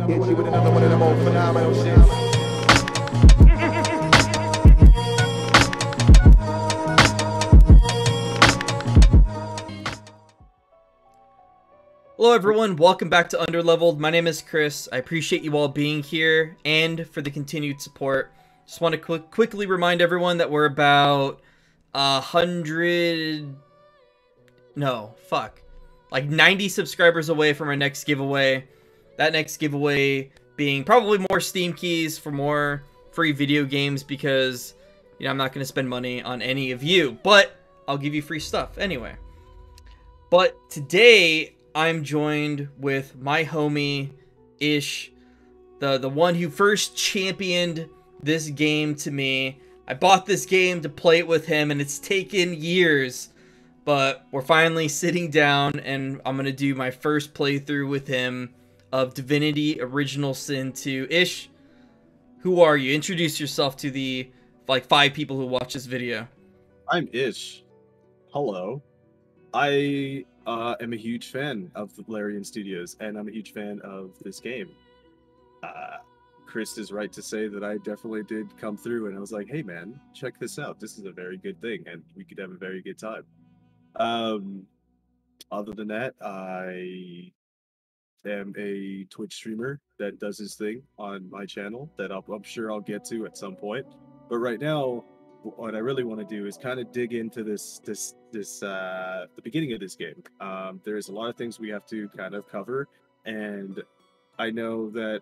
Hit you with another one of them old phenomenal shit. Hello everyone, welcome back to Undrlvld. My name is Chris. I appreciate you all being here and for the continued support. Just want to quickly remind everyone that we're about 90 subscribers away from our next giveaway. That next giveaway being probably more Steam keys for more free video games because, you know, I'm not going to spend money on any of you, but I'll give you free stuff anyway. But today I'm joined with my homie Ish, the one who first championed this game to me. I bought this game to play it with him and it's taken years, but we're finally sitting down and I'm gonna do my first playthrough with him of Divinity Original Sin 2. Ish, who are you? Introduce yourself to the like 5 people who watch this video. I'm Ish. Hello. I am a huge fan of the Larian Studios, and I'm a huge fan of this game. Chris is right to say that I definitely did come through, and I was like, hey man, check this out. This is a very good thing, and we could have a very good time. Other than that, I am a Twitch streamer that does his thing on my channel that I'm sure I'll get to at some point. But right now, what I really want to do is kind of dig into the beginning of this game. There's a lot of things we have to kind of cover, and I know that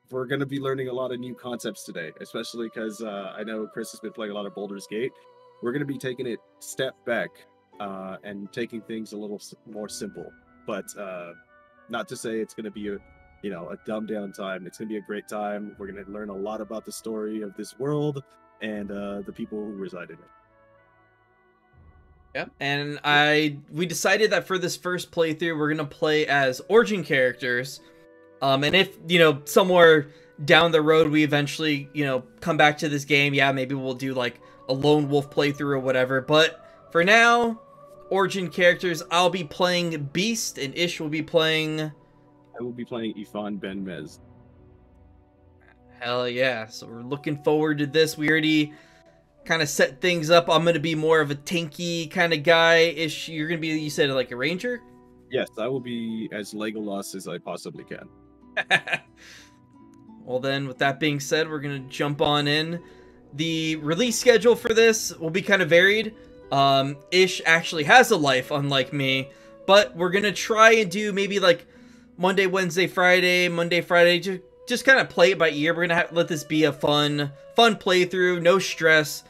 we're going to be learning a lot of new concepts today, especially because I know Chris has been playing a lot of Baldur's Gate. We're going to be taking it step back and taking things a little more simple, but not to say it's going to be a dumbed down time. It's going to be a great time. We're going to learn a lot about the story of this world and the people who reside in it. Yep, and we decided that for this first playthrough, we're gonna play as origin characters. And if, you know, somewhere down the road we eventually, you know, come back to this game, yeah, maybe we'll do like a lone wolf playthrough or whatever. But for now, origin characters, I'll be playing Beast, and Ish will be playing... I will be playing Ifan Ben-Mezd. Hell yeah, so we're looking forward to this. We already kind of set things up. I'm going to be more of a tanky kind of guy-ish. You're going to be, you said, like a ranger? Yes, I will be as Legolas as I possibly can. Well then, with that being said, we're going to jump on in. The release schedule for this will be kind of varied. Ish actually has a life, unlike me, but we're going to try and do maybe like Monday, Wednesday, Friday, Monday, Friday, just kind of play it by ear. We're going to let this be a fun playthrough, no stress.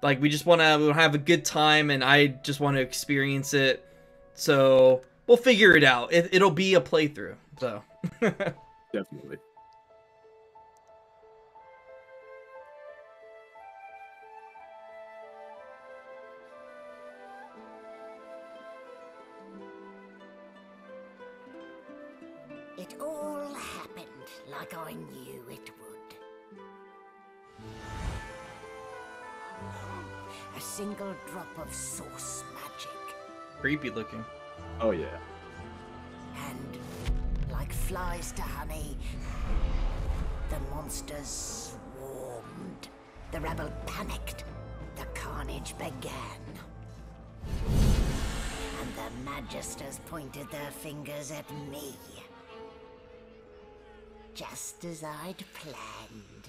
Like, we just want to have a good time, and I just want to experience it. So, we'll figure it out. It'll be a playthrough, so. Definitely. It all happened like I knew it would. A single drop of source magic. Creepy looking. Oh yeah. And like flies to honey, the monsters swarmed. The rebel panicked. The carnage began. And the magisters pointed their fingers at me. Just as I'd planned.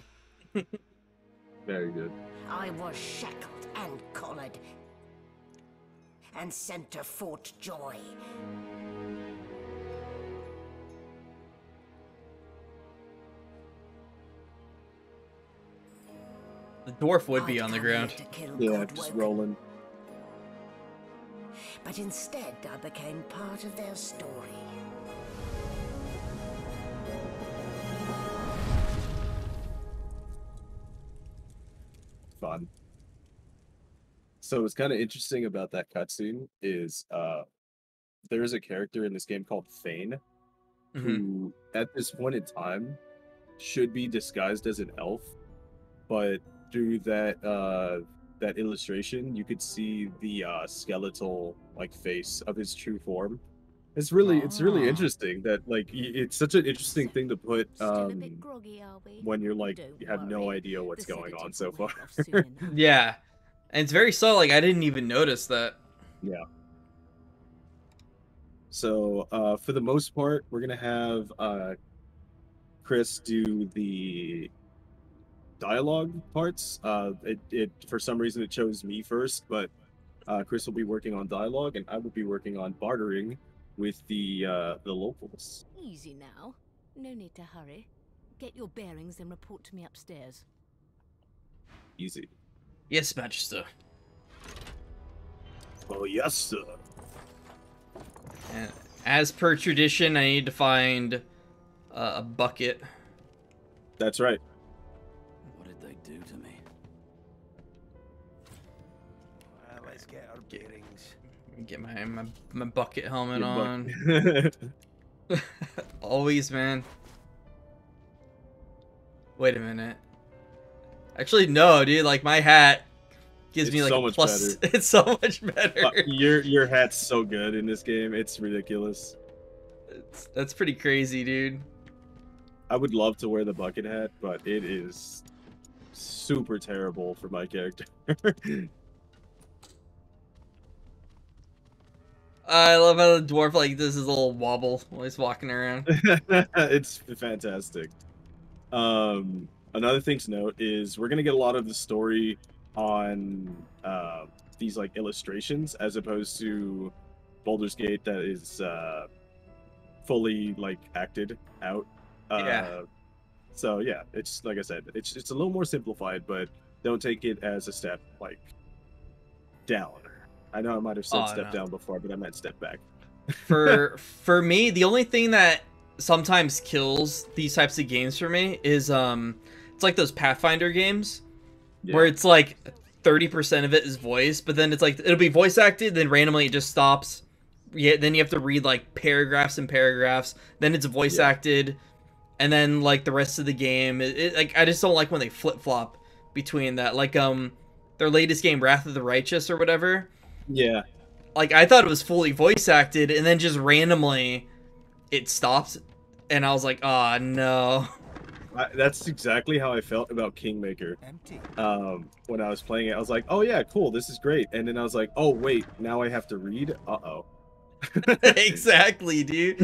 Very good. I was shackled and collared, and sent to Fort Joy. The dwarf would be on the ground. Yeah, just rolling. But instead, I became part of their story. Fun. So what's kind of interesting about that cutscene is there is a character in this game called Thane, who at this point in time should be disguised as an elf, but through that that illustration, you could see the skeletal like face of his true form. It's really Ah. interesting that like it's such an interesting thing to put Still a bit groggy, are we? when you're like Don't you have no worry, idea what's the going on sedative so will far. wear off soon enough. Yeah, and it's very subtle. Like I didn't even notice that. Yeah. So for the most part, we're gonna have Chris do the dialogue parts. It for some reason it chose me first, but Chris will be working on dialogue, and I will be working on bartering with the locals. Easy now. No need to hurry. Get your bearings and report to me upstairs. Easy. Yes, Magister. Oh yes, sir. And as per tradition, I need to find a bucket. That's right. What did they do to me? Well, let's get our bearings. Get my bucket helmet Your on. Always, man. Wait a minute. Actually, no, dude. Like my hat gives It's me like so a much plus. better. It's so much better. Your hat's so good in this game. It's ridiculous. That's pretty crazy, dude. I would love to wear the bucket hat, but it is super terrible for my character. I love how the dwarf like does his little wobble while he's walking around. It's fantastic. Another thing to note is we're gonna get a lot of the story on these like illustrations as opposed to Baldur's Gate that is fully like acted out. Yeah. So yeah, it's like I said, it's a little more simplified, but don't take it as a step like down. I know I might have said step down before, but I meant step back. For me, the only thing that sometimes kills these types of games for me is it's like those Pathfinder games where it's like 30% of it is voice, but then it's like it'll be voice acted, then randomly it just stops. Yeah, then you have to read like paragraphs and paragraphs. Then it's voice acted, and then like the rest of the game, like I just don't like when they flip flop between that. Like their latest game, Wrath of the Righteous or whatever. Yeah. Like I thought it was fully voice acted, and then just randomly it stopped, and I was like, oh no. That's exactly how I felt about Kingmaker. When I was playing it, I was like, oh yeah, cool, this is great. And then I was like, oh wait, now I have to read? Uh-oh. Exactly, dude.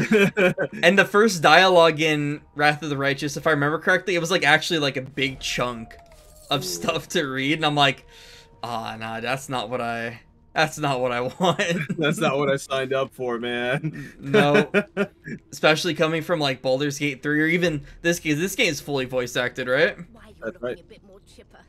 And the first dialogue in Wrath of the Righteous, if I remember correctly, it was like actually like a big chunk of stuff to read, and I'm like, ah, nah, that's not what I want. That's not what I signed up for, man. No. Especially coming from like Baldur's Gate 3 or even this game. This game is fully voice acted, right? That's right. A bit more chipper.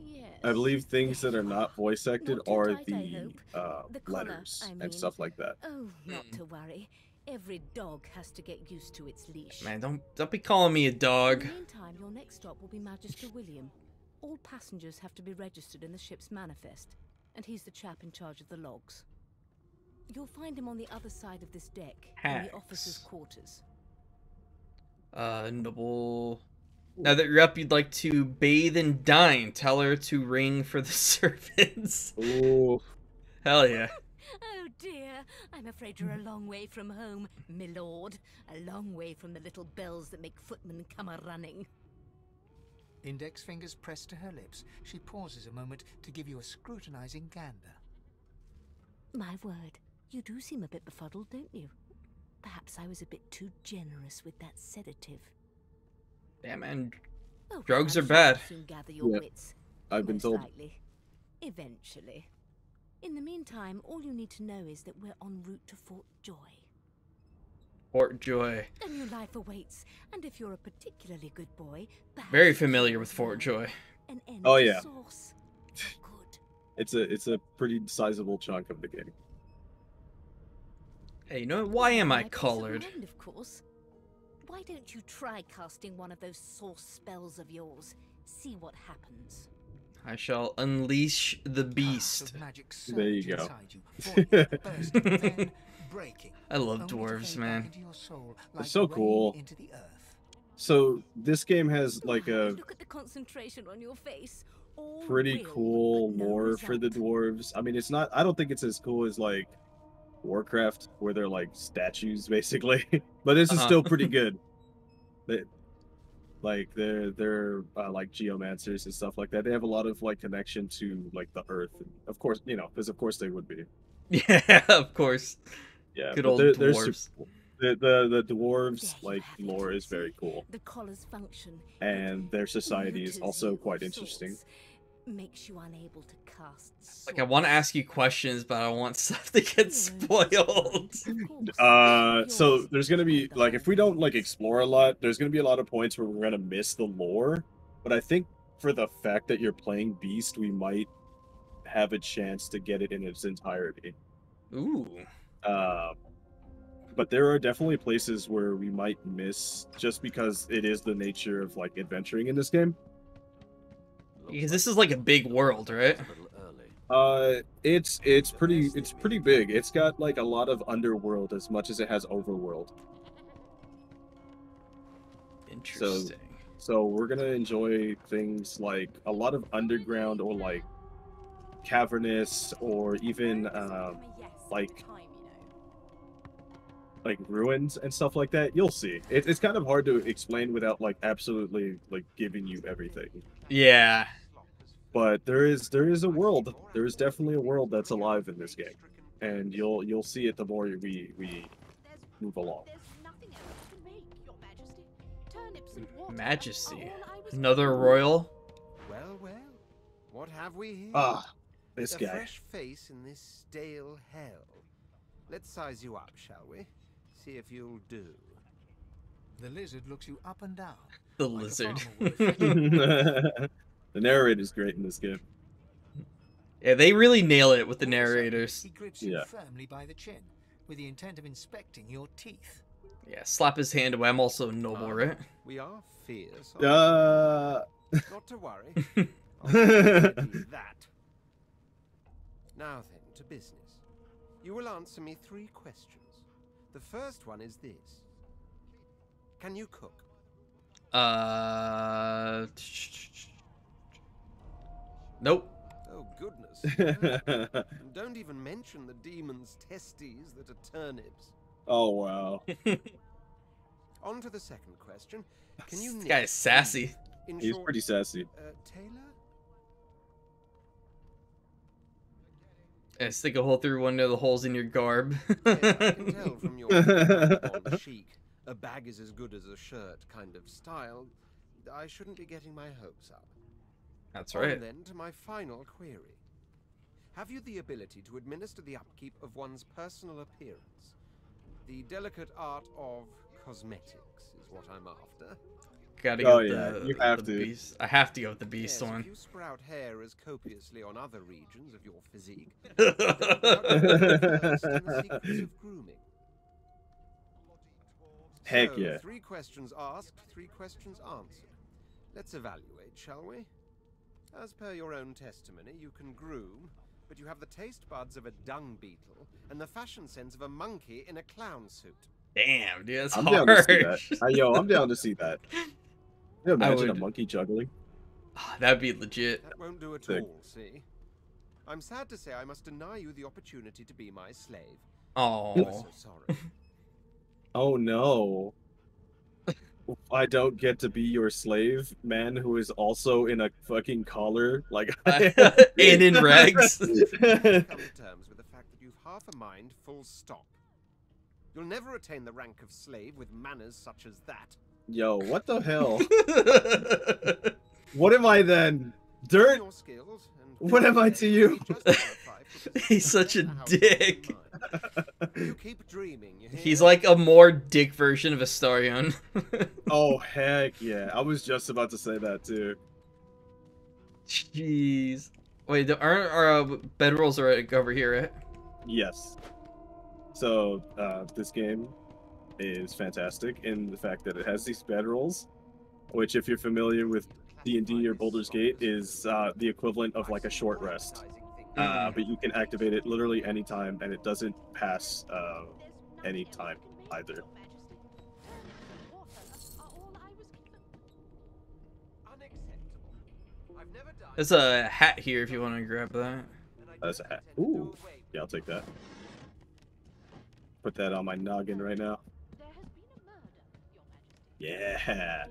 Yes. I believe things that are not voice acted Not too are tight, I hope. the The collar, letters I and mean. stuff like that. Oh, not to worry. Every dog has to get used to its leash. Man, don't be calling me a dog. In the meantime, your next stop will be Magister William. All passengers have to be registered in the ship's manifest, and he's the chap in charge of the logs. You'll find him on the other side of this deck, in the officers' quarters. Noble. Now that you're up, you'd like to bathe and dine. Tell her to ring for the servants. Ooh. Hell yeah. Oh dear, I'm afraid you're a long way from home, my lord. A long way from the little bells that make footmen come a-running. Index fingers pressed to her lips, she pauses a moment to give you a scrutinizing gander. My word, you do seem a bit befuddled, don't you? Perhaps I was a bit too generous with that sedative. Yeah, man. Oh, Drugs I'm are sure bad. you'll soon gather your Yep. wits. I've been Most told. likely. Eventually. In the meantime, all you need to know is that we're en route to Fort Joy. Fort Joy. A new life awaits, and if you're a particularly good boy, perhaps Very you'll familiar with find Fort Joy. an end Oh, to yeah. sauce. Good. It's a pretty sizable chunk of the game. Hey, you know what? Why am I My peace of colored? mind, of course. Why don't you try casting one of those sauce spells of yours? See what happens. I shall unleash the Currents beast. of magic There you surge go. inside you, forming, bursting, then breaking, I love only to dwarves, fade man. back into your soul like so rain cool. into the earth. So this game has like a Look at the concentration on your face. All pretty will, cool but no lore for the result. dwarves. I mean, it's not. I don't think it's as cool as like Warcraft, where they're like statues basically. But this is still pretty good. They, like they're like geomancers and stuff like that. They have a lot of like connection to like the earth, and of course, you know, because of course they would be. Yeah, of course. Yeah, Good but old they're super dwarves. cool. The dwarves There you like have it. lore is very cool, The collar's function, and their society is neuters also you quite of interesting. sorts, makes you unable to cast. Like I want to ask you questions, but I don't want stuff to get spoiled. So there's gonna be like, if we don't like explore a lot, there's gonna be a lot of points where we're gonna miss the lore. But I think for the fact that you're playing Beast, we might have a chance to get it in its entirety. Ooh. But there are definitely places where we might miss just because it is the nature of like adventuring in this game. Because this is like a big world, right? It's pretty big. It's got like a lot of underworld as much as it has overworld. Interesting. So we're gonna enjoy things like a lot of underground or like cavernous or even like ruins and stuff like that. You'll see. It's kind of hard to explain without like absolutely like giving you everything. Yeah. But there is a world. There is definitely a world that's alive in this game, and you'll see it the more we move along. Majesty. Another royal. Well, well, what have we here? Ah, this A guy. fresh face in this stale hell. Let's size you up, shall we? See if you'll do. The lizard looks you up and down. The like a lizard. farmer would. The narrator's great in this game. Yeah, they really nail it with the narrators. He grips you Yeah. firmly by the chin, with the intent of inspecting your teeth. Yeah, slap his hand away. I'm also noble, right? We are fierce. Uh. Not to worry. I'll do that. Now then, to business. You will answer me 3 questions. The first one is this. Can you cook? Nope. Oh, goodness. And don't even mention the demon's testes that are turnips. Oh wow. On to the second question. Can you This knit? guy is sassy. In He's short, pretty sassy. Taylor? Yeah, stick a hole through one of the holes in your garb. Yes, I can tell from your vagabond chic, a bag is as good as a shirt kind of style. I shouldn't be getting my hopes up. That's On right. then to my final query. Have you the ability to administer the upkeep of one's personal appearance? The delicate art of cosmetics is what I'm after. Gotta go Oh, with yeah, the, you have the to. beast. I have to go with the beast Yes, one. if you sprout hair as copiously on other regions of your physique, Heck so, yeah. 3 questions asked, 3 questions answered. Let's evaluate, shall we? As per your own testimony, you can groom, but you have the taste buds of a dung beetle and the fashion sense of a monkey in a clown suit. Damn, dude, that's I'm hard. down to see that. Yo, I'm down to see that. Can you imagine a would- monkey juggling? That'd be legit. That won't do at Sick. all, see? I'm sad to say I must deny you the opportunity to be my slave. I'm Oh, so sorry. Oh no. I don't get to be your slave, man, who is also in a fucking collar. Like, and in regs. Come to terms with the fact that you've half a mind, full stop. You'll never attain the rank of slave with manners such as that. Yo, what the hell? What am I then? Dirt? Your skills and What am I to you? just qualify for the He's such a position of dick. house in mind. You keep dreaming, you hear? He's like a more dick version of Astarion. Oh, heck yeah. I was just about to say that, too. Jeez. Wait, aren't our bedrolls right over here, right? Yes. So, this game is fantastic in the fact that it has these bedrolls, which, if you're familiar with D&D or Baldur's Gate, is the equivalent of like a short rest. But you can activate it literally anytime, and it doesn't pass any time either. There's a hat here if you want to grab that. That's a hat. Ooh. Yeah, I'll take that. put that on my noggin right now. There has been a murder, Your Majesty. Yeah.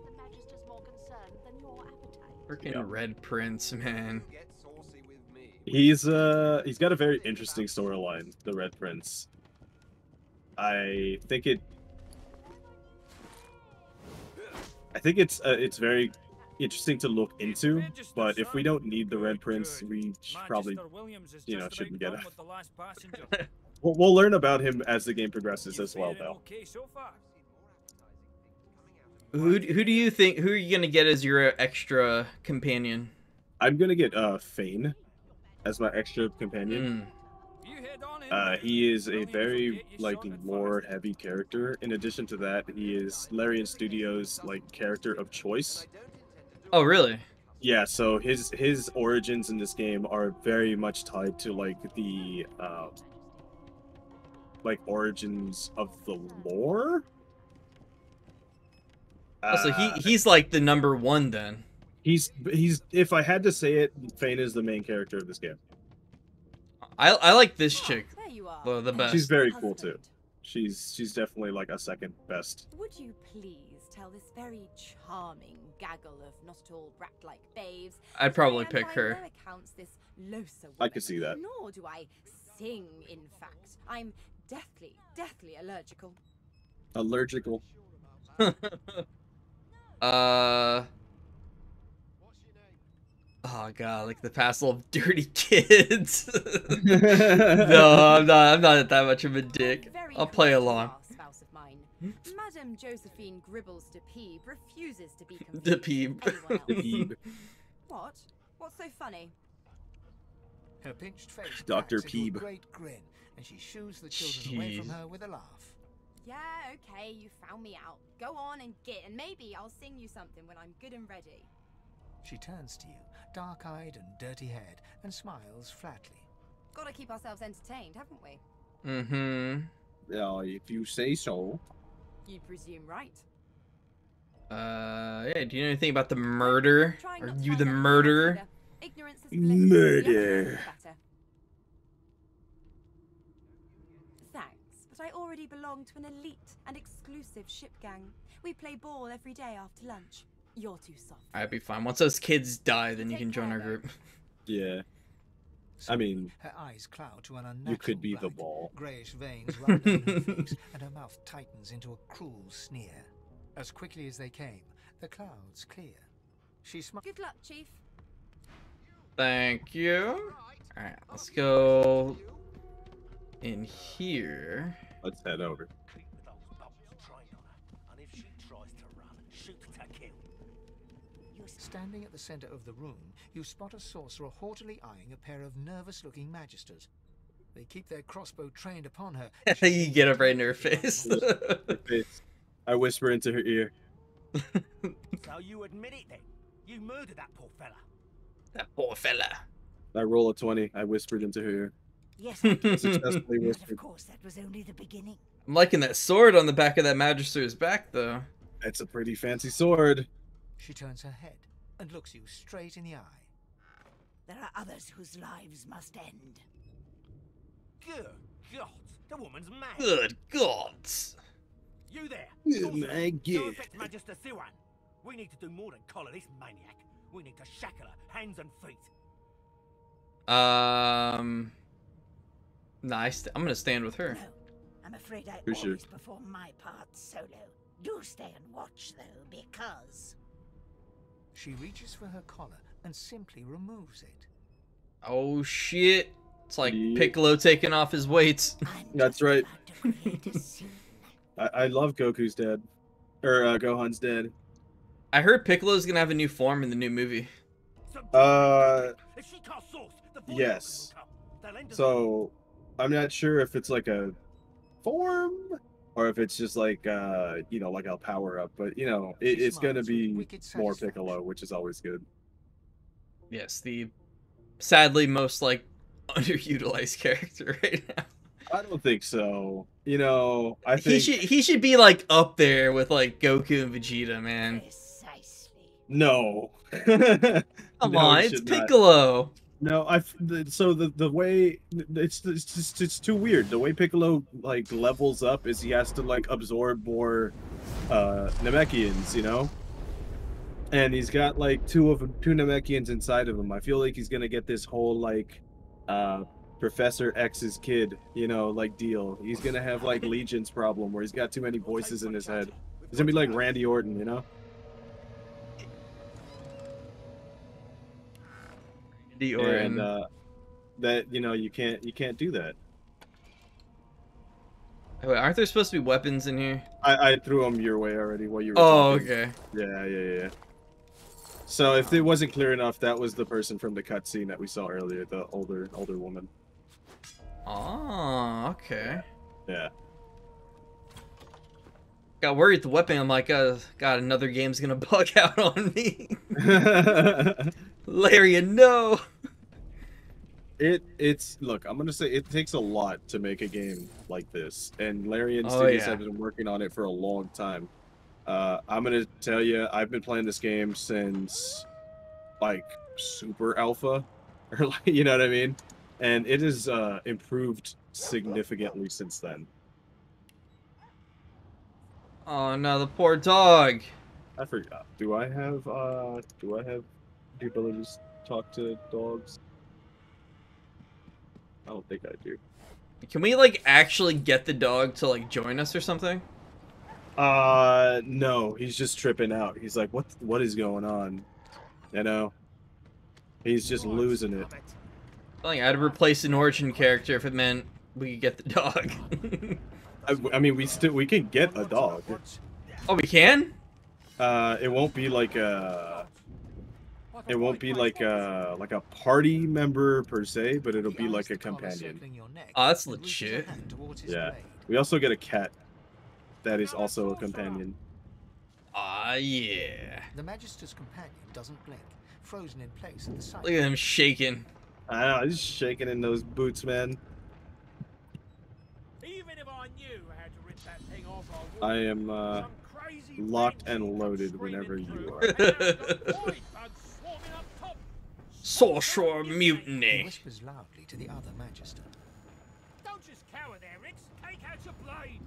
The Magister's more concerned than your appetite. Freaking Red Prince, man. Get saucy with me. He's got a very interesting storyline, the Red Prince. I think it's very interesting to look into, but if we don't need the Red Prince, we probably, you know, shouldn't get him. We'll learn about him as the game progresses as well, though. Who do you think? Who are you gonna get as your extra companion? I'm gonna get Fane as my extra companion. He is a very lore-heavy character. In addition to that, he is Larian Studios' character of choice. Oh, really? Yeah. So his origins in this game are very much tied to the origins of the lore. So he's like the number one then. He's if I had to say it, Fane is the main character of this game. I like this chick There you are. the best. She's very cool too. She's definitely a second best. Would you please tell this very charming gaggle of not at all brat-like babes? I'd probably that I am pick by her. no accounts this Losa I woman, could see that. Nor do I sing, in fact. I'm deathly allergical. Allergical. Oh god, like the passel of dirty kids. No, I'm not that much of a dick. Very I'll play close along. last spouse of mine. Madame Josephine Gribbles de Peeb refuses to be De confused Peeb. with anyone else. Peeb. What? What's so funny? Her pinched face Dr. cracks into a Peeb. great grin, and she shoos the children away from Jeez. her with a laugh. Yeah, okay, you found me out. Go on and get, and maybe I'll sing you something when I'm good and ready. She turns to you, dark-eyed and dirty-haired, and smiles flatly. Gotta keep ourselves entertained, haven't we? Mm-hmm. Yeah, if you say so. You presume right. Yeah, do you know anything about the murder? Trying Are not to you find the out the murderer? facts either. Ignorance is bliss. Murder. The younger the better. Thanks, but I already belong to an elite and exclusive ship gang. We play ball every day after lunch. You're too soft. I'd be fine. Once those kids die, then you Take can join care, our though. group. Yeah. So, I mean, her eyes cloud to an unnatural you could be the bright. ball. Greyish veins run down her face, and her mouth tightens into a cruel sneer. As quickly as they came, the clouds clear. She smiles. Good luck, Chief. Thank you. Alright, let's go in here. Let's head over. Keep those bolts trained on her, and if she tries to run, shoot to kill. Standing at the center of the room, you spot a sorcerer haughtily eyeing a pair of nervous-looking magisters. They keep their crossbow trained upon her. You get up right in her face. I whisper into her ear. So you admit it then? You murdered that poor fella. That poor fella. I roll a 20. I whispered into her ear. Yes, I did. Successfully But whispered. of course, that was only the beginning. I'm liking that sword on the back of that magister's back, though. It's a pretty fancy sword. She turns her head and looks you straight in the eye. There are others whose lives must end. Good God, the woman's mad. Good gods. You there? Oh Sorcerer, my go God. fetch Magister Siwan. We need to do more than collar this maniac. We need to shackle her, hands and feet. Nice. I'm gonna stand with her. No, I'm afraid I For sure. always perform my part solo. Do stay and watch, though, because... She reaches for her collar and simply removes it. Oh shit. It's like Yeah. Piccolo taking off his weights. I'm That's just right. about to create a scene. I love Goku's dead. Or Gohan's dead. I heard Piccolo's gonna have a new form in the new movie. If she can't source, the void yes. will come. They'll end us So, I'm not sure if it's like a form or if it's just like, you know, like a power up. But, you know, She it's going to smiles with be wicked more satisfaction. Piccolo, which is always good. Yes, the sadly most like underutilized character right now. I don't think so. You know, I think... He should be like up there with like Goku and Vegeta, man. Precisely. No. Come No, on, he it's should not. Piccolo. No, so the way it's too weird. The way Piccolo like levels up is he has to like absorb more Namekians, you know? And he's got like two Namekians inside of him. I feel like he's gonna get this whole like Professor X's kid, you know, like deal. He's gonna have like Legion's problem where he's got too many voices in his head. He's gonna be like Randy Orton, you know? Randy Orton. And that, you know, you can't do that. Wait, aren't there supposed to be weapons in here? I threw them your way already while you were Oh, talking. okay. Yeah. So if it wasn't clear enough, that was the person from the cutscene that we saw earlier, the older woman. Oh, okay. Yeah. Got worried with the weapon. I'm like, God, another game's gonna bug out on me. Larian, no. Look, I'm gonna say it takes a lot to make a game like this, and Larian Oh, Studios yeah. have been working on it for a long time. I'm gonna tell you, I've been playing this game since like Super Alpha, or like, you know what I mean, and it has improved significantly since then. Oh no, the poor dog. I forgot. Do I have the ability to talk to dogs? I don't think I do. Can we like actually get the dog to like join us or something? No, he's just tripping out. He's like, what is going on? You know? He's just losing it. Like, I'd replace an origin character if it meant we could get the dog. I mean, we can get a dog. Oh, we can? It won't be like a party member per se, but it'll be like a companion. Oh, that's legit. Yeah. We also get a cat that is also a companion. Ah, yeah. The Magister's companion doesn't blink, frozen in place at the sight. Look at him shaking. I know, he's shaking in those boots, man. Even if I knew how to rip that thing off, I am some crazy locked and wrench loaded screaming whenever you through, are. and now I've got void bugs swarming up top. Sorcerer He mutiny. whispers loudly to the other Magister. Don't just cower there, Rix. Take out your blade.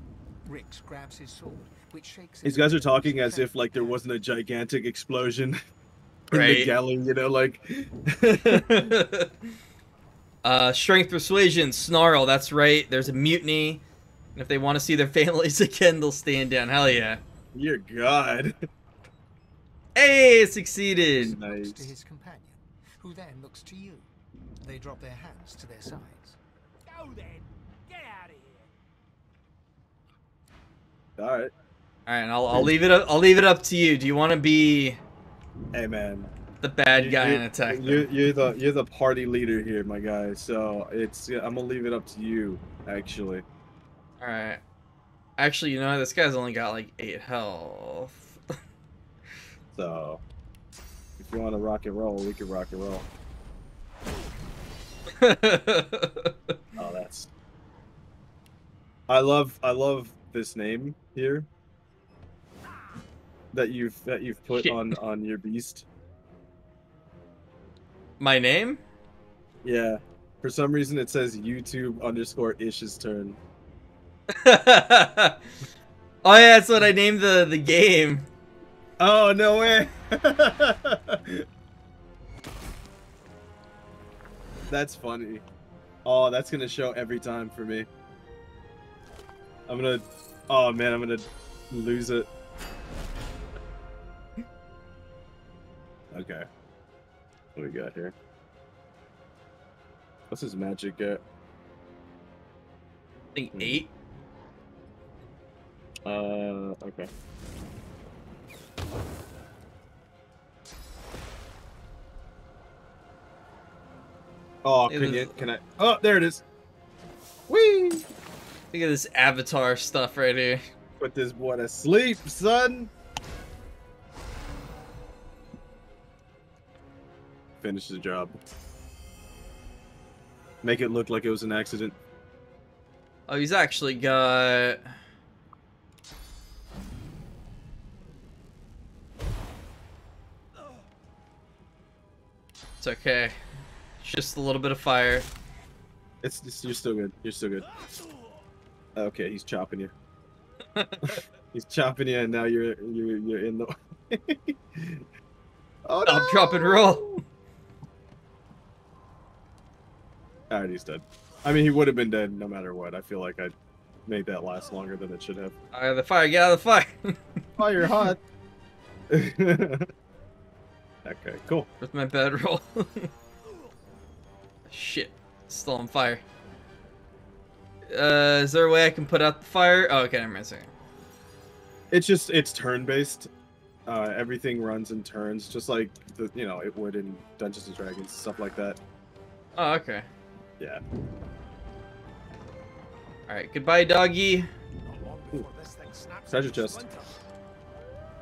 Rix grabs his sword, which shakes. These guys are talking as if like there wasn't a gigantic explosion in the Right. galley, you know, like. Strength, persuasion, snarl. That's right. There's a mutiny. And if they want to see their families again, they'll stand down. Hell yeah. Dear God. Hey, succeeded. Looks to Nice. his companion, who then looks to you. They drop their hands to their sides. Go then. Get out of here. All right. All right, and I'll leave it up. I'll leave it up to you. Do you want to be Hey, man. the bad guy and attack them? You're the party leader here, my guy. So I'm gonna leave it up to you, actually. All right. Actually, you know, this guy's only got like 8 health. So if you want to rock and roll, we can rock and roll. Oh, that's. I love this name here that you've put Shit. on your beast. My name? Yeah. For some reason it says YouTube_ish's turn. Oh yeah, that's what I named the game. Oh, no way. That's funny. Oh, that's gonna show every time for me. Oh man, I'm gonna lose it. Okay. What do we got here? What's his magic at? I think 8. Okay. Oh, can I? Oh, there it is. Whee! Look at this avatar stuff right here. Put this boy to sleep, son. Finish the job. Make it look like it was an accident. Oh, he's actually got... It's okay. Just a little bit of fire. You're still good. You're still good. Okay, he's chopping you. He's chopping you, and now you're in the. Oh no! I'll drop and roll. Alright, he's dead. I mean, he would have been dead no matter what. I feel like I made that last longer than it should have. Out of the fire, get out of the fire. Oh, you're hot. Okay, cool. With my bedroll. Shit, still on fire. Is there a way I can put out the fire? Oh, okay, I'm missing. It's turn-based. Everything runs in turns, just like it would in Dungeons and Dragons, stuff like that. Oh, okay. Yeah. Alright, goodbye, doggy. Ooh. Treasure chest.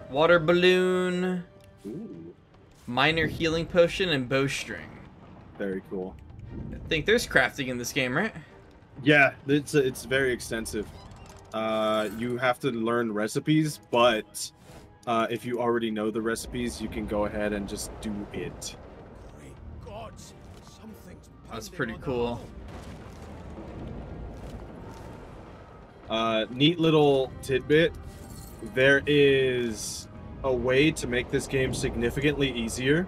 Water balloon. Ooh. Minor healing potion and bowstring. Very cool. I think there's crafting in this game, right? Yeah, it's very extensive. You have to learn recipes, but if you already know the recipes, you can go ahead and just do it. That's pretty cool. Neat little tidbit. There is a way to make this game significantly easier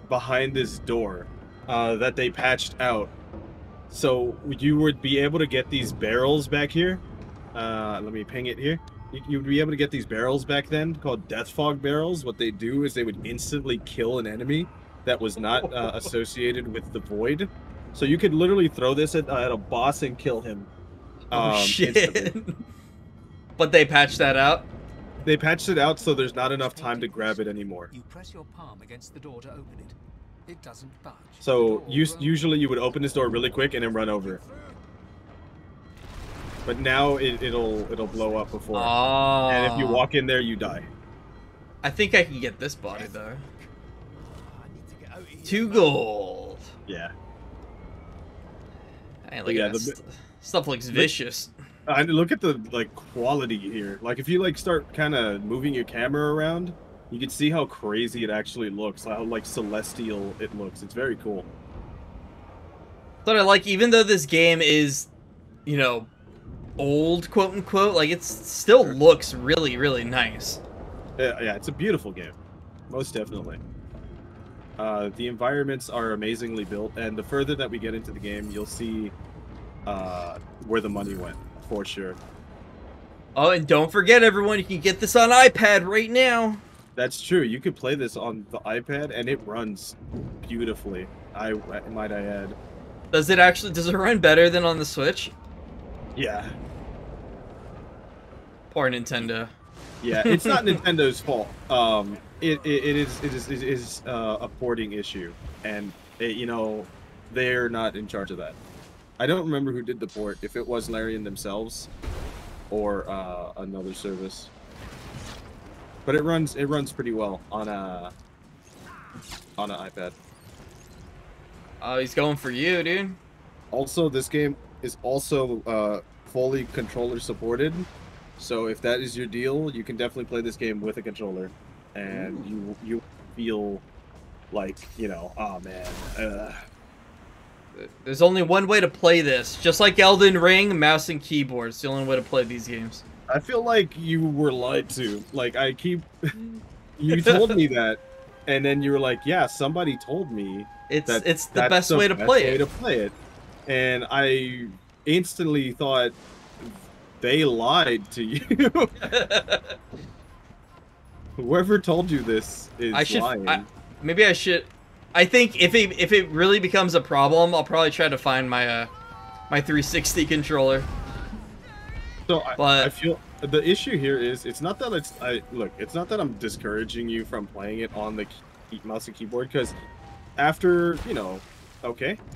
behind this door that they patched out. So you would be able to get these barrels back here. Let me ping it here. You would be able to get these barrels back then called Death Fog barrels. What they do is they would instantly kill an enemy that was not associated with the void. So you could literally throw this at a boss and kill him. Oh, shit. But they patched that out? They patched it out so there's not enough time to grab it anymore. You press your palm against the door to open it. It doesn't budge. So usually you would open this door really quick and then run over. But now it'll blow up before. Oh. And if you walk in there, you die. I think I can get this body though. 2 gold. Yeah. Hey, look at that. Stuff looks vicious. Look at the quality here. Like if you start kind of moving your camera around, you can see how crazy it actually looks. How celestial it looks. It's very cool. But I like, even though this game is, old, quote unquote, it still looks really, really nice. Yeah, it's a beautiful game. Most definitely. The environments are amazingly built, and the further that we get into the game, you'll see where the money went, for sure. Oh, and don't forget, everyone, you can get this on iPad right now. That's true. You could play this on the iPad, and it runs beautifully. Might I add. Does it run better than on the Switch? Yeah. Poor Nintendo. Yeah, it's not Nintendo's fault. It is a porting issue, and they're not in charge of that. I don't remember who did the port, if it was Larian themselves or another service. But it runs pretty well on an iPad. Oh, he's going for you, dude. Also, this game is also fully controller supported. So if that is your deal, you can definitely play this game with a controller, and you feel like, oh man. There's only one way to play this. Just like Elden Ring, mouse and keyboard. It's the only way to play these games. I feel like you were lied to. You told me that, and then you were like, yeah, somebody told me it's the best way to play it. And I instantly thought they lied to you. Whoever told you this is lying. Maybe I should. I think if it really becomes a problem, I'll probably try to find my my 360 controller. So I feel the issue here is it's not that it's not that I'm discouraging you from playing it on the mouse and keyboard, because after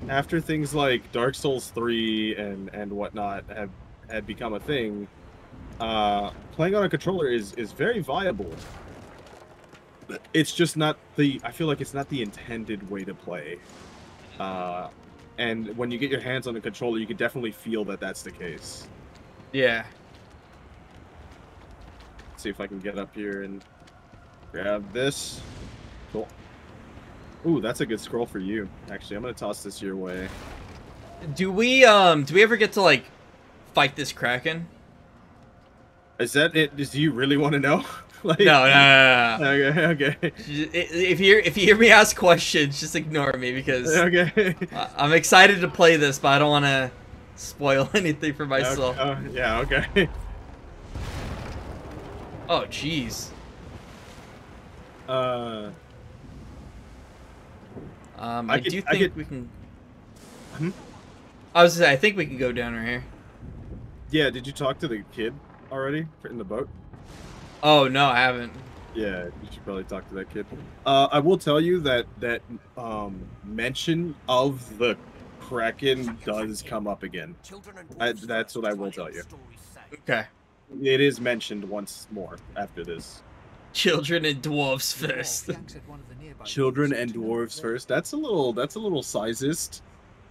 after things like Dark Souls 3 and whatnot had become a thing, playing on a controller is very viable. It's just not I feel like it's not the intended way to play. And when you get your hands on a controller, you can definitely feel that that's the case. Yeah. Let's see if I can get up here and grab this. Cool. Ooh, that's a good scroll for you. Actually, I'm gonna toss this your way. Do we ever get to like fight this Kraken? Is that it? Do you really want to know? Like, No. Okay. If you hear me ask questions, just ignore me because Okay. I'm excited to play this, but I don't want to spoil anything for myself. Yeah. Okay. Oh, jeez. I do think we can. Hmm? I was gonna say, I think we can go down right here. Yeah. Did you talk to the kid already in the boat? Oh no, I haven't. Yeah, you should probably talk to that kid. I will tell you that mention of the Kraken does come up again. That's what I will tell you. Okay. It is mentioned once more after this. Children and dwarves first. Children and dwarves first. That's a little sizist,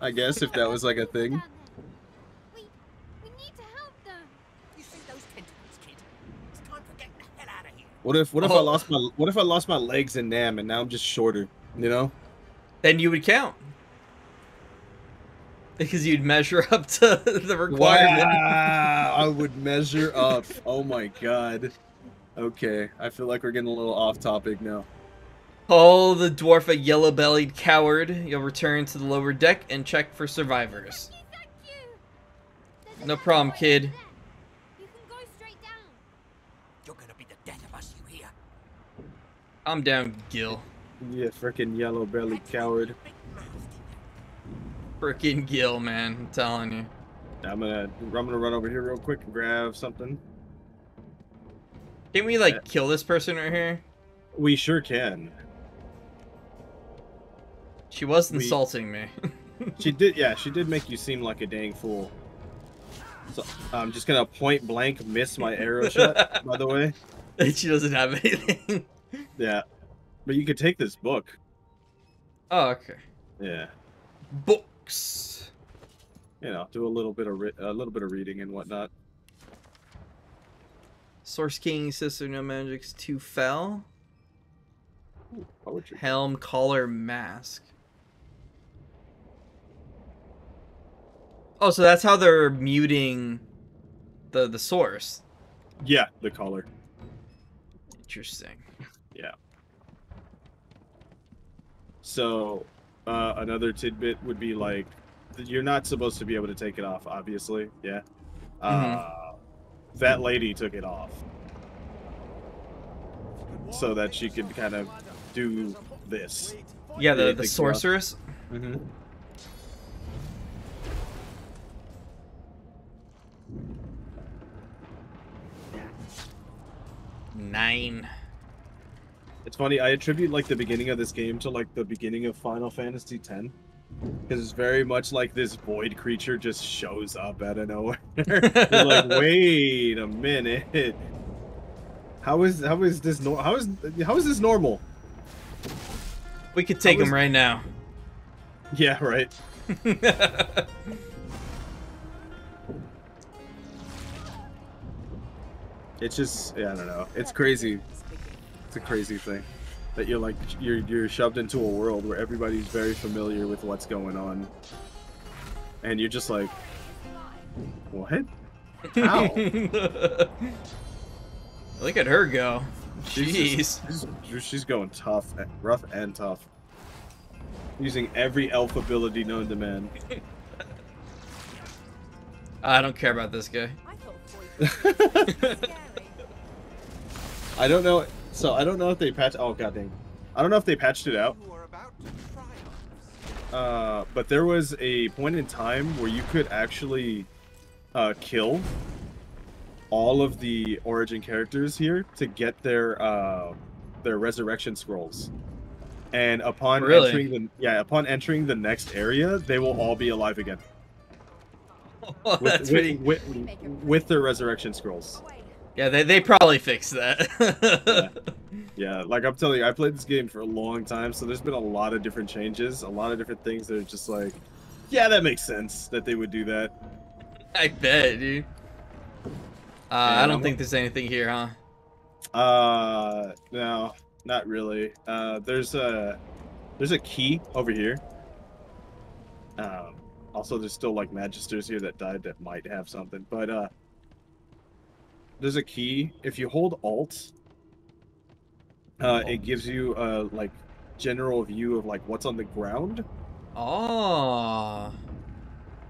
I guess, if that was like a thing. We need to help them. You see those tentacles, kid? It's time for getting the hell out of here. What if I lost my legs in Nam and now I'm just shorter, you know? Then you would count. Because you'd measure up to the requirement. Wow, I would measure up. Oh my god. Okay, I feel like we're getting a little off topic now. Call the dwarf a yellow-bellied coward. You'll return to the lower deck and check for survivors. Thank you. No problem, kid. You can go straight down. You're gonna be the death of us, you hear? I'm down, Gil. Yeah, frickin' yellow-bellied coward. Frickin' Gil, man. I'm telling you. I'm gonna run over here real quick and grab something. Can we, like, kill this person right here? We sure can. She was insulting me. She did make you seem like a dang fool. So I'm just gonna point blank miss my arrow shot, by the way. She doesn't have anything. Yeah. But you could take this book. Oh, okay. Yeah. Books. You know, do a little bit of reading and whatnot. Source King, Sister No Magic's 2 fell. Ooh, poetry. Helm, Collar, Mask. Oh, so that's how they're muting the source. Yeah, the collar. Interesting. Yeah. So, another tidbit would be like, you're not supposed to be able to take it off, obviously. Yeah. That lady took it off so that she could kind of do this. Yeah, the sorceress. Mm-hmm. Nine. It's funny, I attribute like the beginning of this game to like the beginning of Final Fantasy X. Because it's very much like this void creature just shows up out of nowhere. You're like, wait a minute. How is this normal? We could take him right now. Yeah, right. It's just, yeah, I don't know. It's crazy. It's a crazy thing that you're like you're shoved into a world where everybody's very familiar with what's going on, and you're just like, what? How? Look at her go. Jeez. She's going tough, rough and tough. Using every elf ability known to man. I don't care about this guy. I don't know. So I don't know if they patched. Oh god dang! I don't know if they patched it out. But there was a point in time where you could actually kill all of the origin characters here to get their resurrection scrolls. And upon entering the next area, they will all be alive again. Oh, with their resurrection scrolls. Yeah, they probably fixed that. Yeah, like I'm telling you, I played this game for a long time, so there's been a lot of different changes, a lot of different things that are just like, yeah, that makes sense that they would do that. I bet, dude. I don't think there's anything here, huh? No, not really. There's There's a key over here. Also, there's still like magisters here that died that might have something, but there's a key. If you hold Alt, it gives you like general view of like what's on the ground. Oh.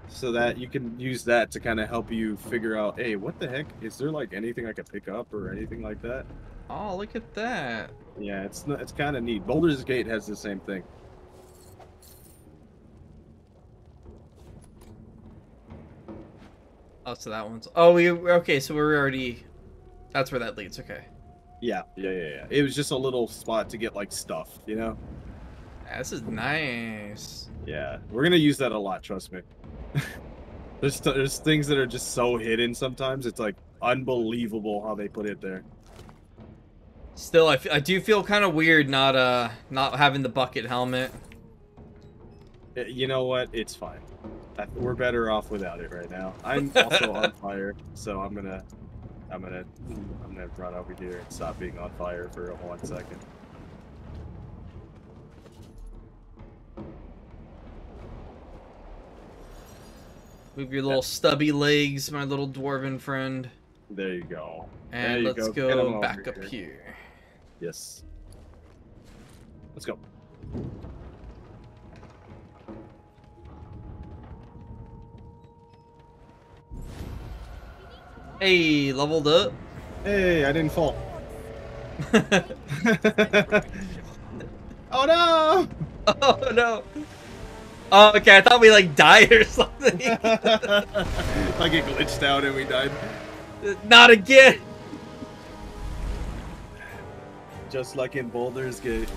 So that you can use that to kind of help you figure out, hey, what the heck? Is there like anything I could pick up or anything like that? Oh, look at that. Yeah, it's kind of neat. Baldur's Gate has the same thing. Oh, so that one's... Oh, okay, so we're already... That's where that leads, okay. Yeah. It was just a little spot to get like stuff, you know? Yeah, this is nice. Yeah, we're gonna use that a lot, trust me. There's things that are just so hidden sometimes. It's like unbelievable how they put it there. Still, I do feel kind of weird not having the bucket helmet. You know what? It's fine. We're better off without it right now. I'm also on fire, so I'm gonna run over here and stop being on fire for 1 second. Move your little stubby legs, my little dwarven friend. There you go. And let's go back up here. Yes. Let's go. Hey, leveled up. Hey, I didn't fall. Oh no! Oh no! Oh, okay, I thought we like died or something. Like it glitched out and we died. Not again! Just like in Baldur's Gate.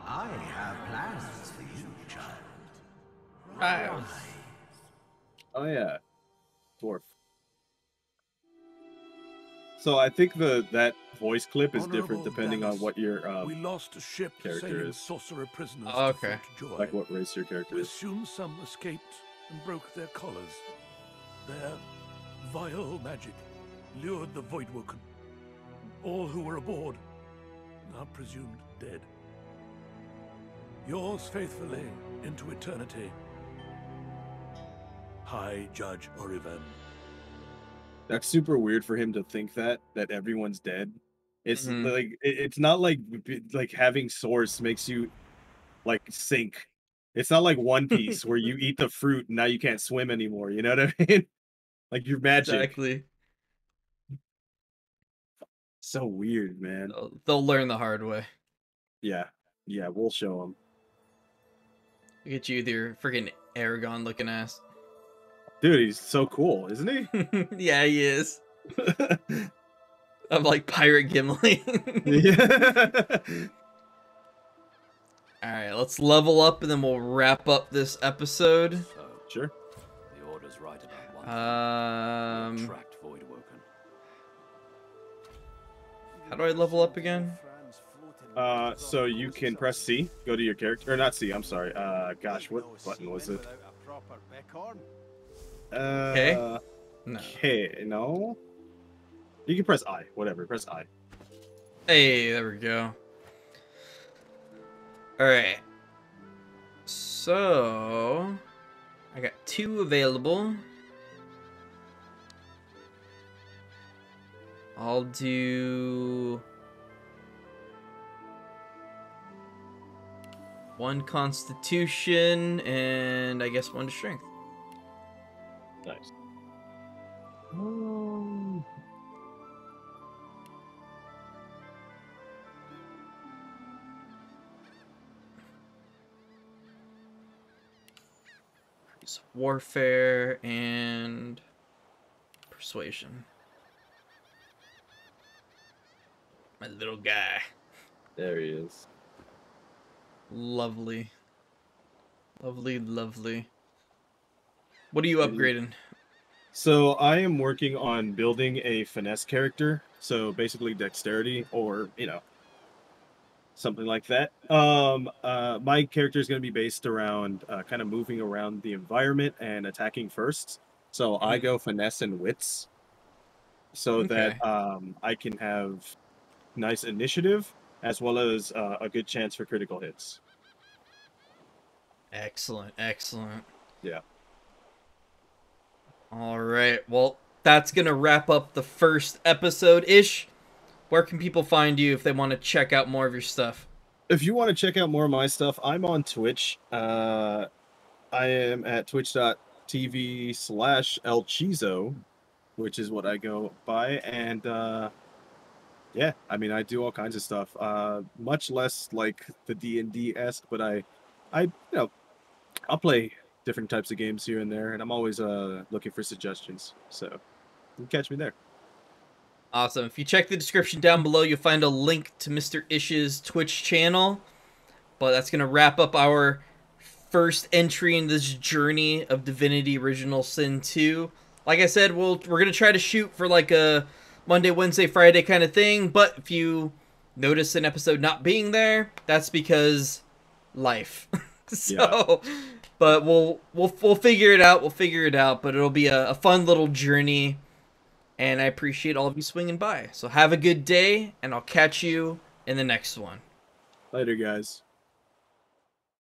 I have plans for you, child. Right. Oh yeah, Dwarf. So I think that voice clip is different depending on what your we lost a ship character sailing is. sorcerer prisoners Oh, to okay. Fort Joy. Like what race your character We is. assume some escaped and broke their collars. Their vile magic lured the Voidwoken. All who were aboard are presumed dead. Yours faithfully into eternity, High Judge Oriven. That's super weird for him to think that everyone's dead. It's Mhm. like it's not like having source makes you like sink. It's not like One Piece where you eat the fruit and now you can't swim anymore. You know what I mean? Like you're magic. Exactly. So weird, man. They'll learn the hard way. Yeah, we'll show them. Look at you with your freaking Aragon looking ass. Dude, he's so cool, isn't he? Yeah, he is. I'm like Pirate Gimli. Yeah. Alright, let's level up and then we'll wrap up this episode. Sure. The order's right about one. Attract Voidwoken. How do I level up again? So you can press C, go to your character, or not C, I'm sorry. Gosh, what button was it? Okay. No. Okay, no. You can press I, whatever, press I. Hey, there we go. Alright. So... I got 2 available. I'll do... 1 Constitution, and I guess 1 to Strength. Nice. It's Warfare and Persuasion. My little guy. There he is. Lovely. Lovely, lovely. What are you upgrading? So I am working on building a finesse character. So basically dexterity or, you know, something like that. My character is going to be based around kind of moving around the environment and attacking first. So I go finesse and wits. so that I can have nice initiative as well as a good chance for critical hits. Excellent, excellent. Yeah. All right, well, that's going to wrap up the first episode-ish. Where can people find you if they want to check out more of your stuff? If you want to check out more of my stuff, I'm on Twitch. I am at twitch.tv/El Cheezo, which is what I go by. And yeah, I mean, I do all kinds of stuff. Much less like the D&D-esque, but I'll play different types of games here and there, and I'm always looking for suggestions. So you can catch me there. Awesome. If you check the description down below, you'll find a link to Mr. Ish's Twitch channel. But that's going to wrap up our first entry in this journey of Divinity Original Sin 2. Like I said, we're going to try to shoot for like a Monday, Wednesday, Friday kind of thing. But if you notice an episode not being there, that's because life. So, yeah. But we'll figure it out. We'll figure it out. But it'll be a fun little journey. And I appreciate all of you swinging by. So have a good day, and I'll catch you in the next one. Later, guys.